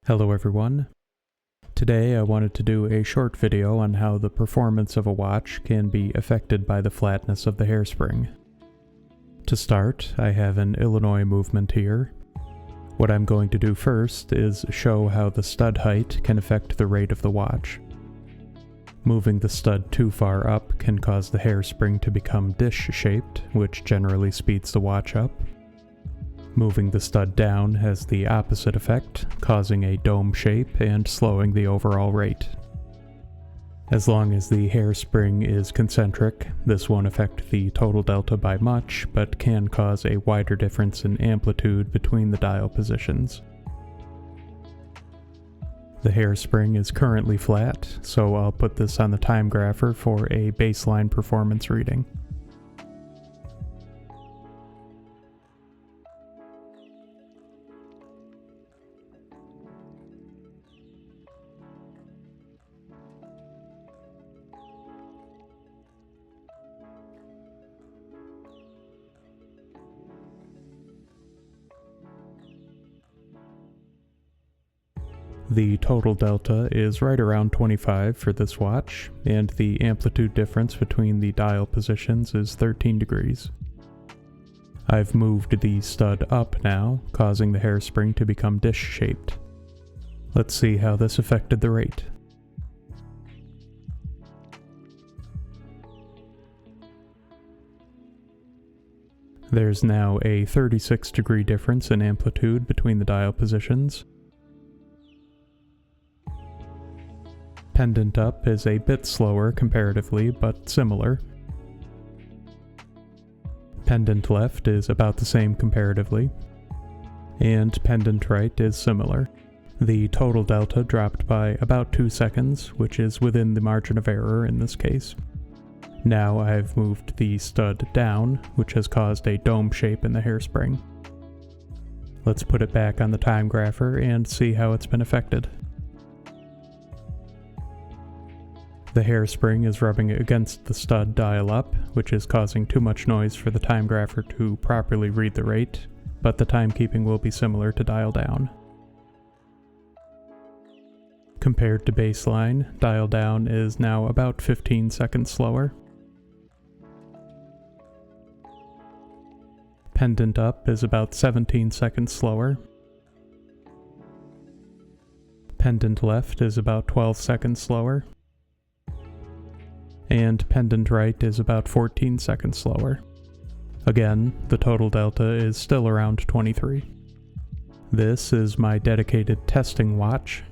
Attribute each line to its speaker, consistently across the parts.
Speaker 1: Hello everyone. Today I wanted to do a short video on how the performance of a watch can be affected by the flatness of the hairspring. To start, I have an Illinois movement here. What I'm going to do first is show how the stud height can affect the rate of the watch. Moving the stud too far up can cause the hairspring to become dish-shaped, which generally speeds the watch up. Moving the stud down has the opposite effect, causing a dome shape and slowing the overall rate. As long as the hairspring is concentric, this won't affect the total delta by much, but can cause a wider difference in amplitude between the dial positions. The hairspring is currently flat, so I'll put this on the time grapher for a baseline performance reading. The total delta is right around 25 for this watch, and the amplitude difference between the dial positions is 13 degrees. I've moved the stud up now, causing the hairspring to become dish-shaped. Let's see how this affected the rate. There's now a 36-degree difference in amplitude between the dial positions. Pendant up is a bit slower comparatively, but similar. Pendant left is about the same comparatively. And pendant right is similar. The total delta dropped by about 2 seconds, which is within the margin of error in this case. Now I've moved the stud down, which has caused a dome shape in the hairspring. Let's put it back on the time grapher and see how it's been affected. The hairspring is rubbing against the stud dial up, which is causing too much noise for the time grapher to properly read the rate, but the timekeeping will be similar to dial down. Compared to baseline, dial down is now about 15 seconds slower. Pendant up is about 17 seconds slower. Pendant left is about 12 seconds slower. And pendant right is about 14 seconds slower. Again, the total delta is still around 23. This is my dedicated testing watch.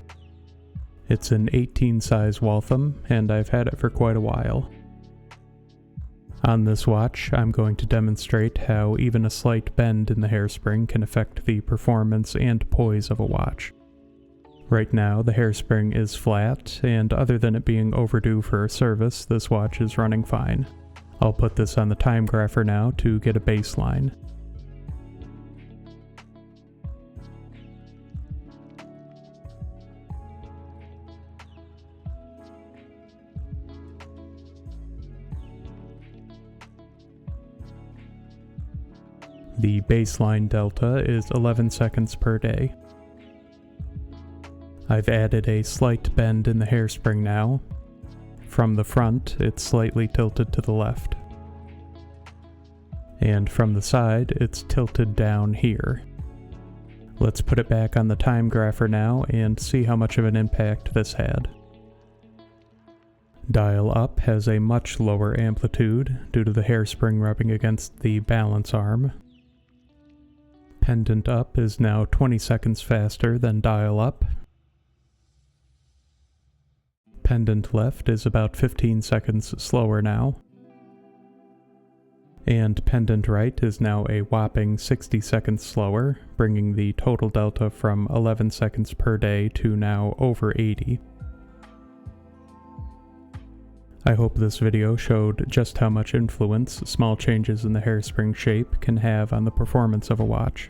Speaker 1: It's an 18 size Waltham, and I've had it for quite a while. On this watch, I'm going to demonstrate how even a slight bend in the hairspring can affect the performance and poise of a watch. Right now, the hairspring is flat, and other than it being overdue for a service, this watch is running fine. I'll put this on the time grapher now to get a baseline. The baseline delta is 11 seconds per day. I've added a slight bend in the hairspring now. From the front, it's slightly tilted to the left. And from the side, it's tilted down here. Let's put it back on the time grapher now and see how much of an impact this had. Dial up has a much lower amplitude due to the hairspring rubbing against the balance arm. Pendant up is now 20 seconds faster than dial up. Pendant left is about 15 seconds slower now. And pendant right is now a whopping 60 seconds slower, bringing the total delta from 11 seconds per day to now over 80. I hope this video showed just how much influence small changes in the hairspring shape can have on the performance of a watch.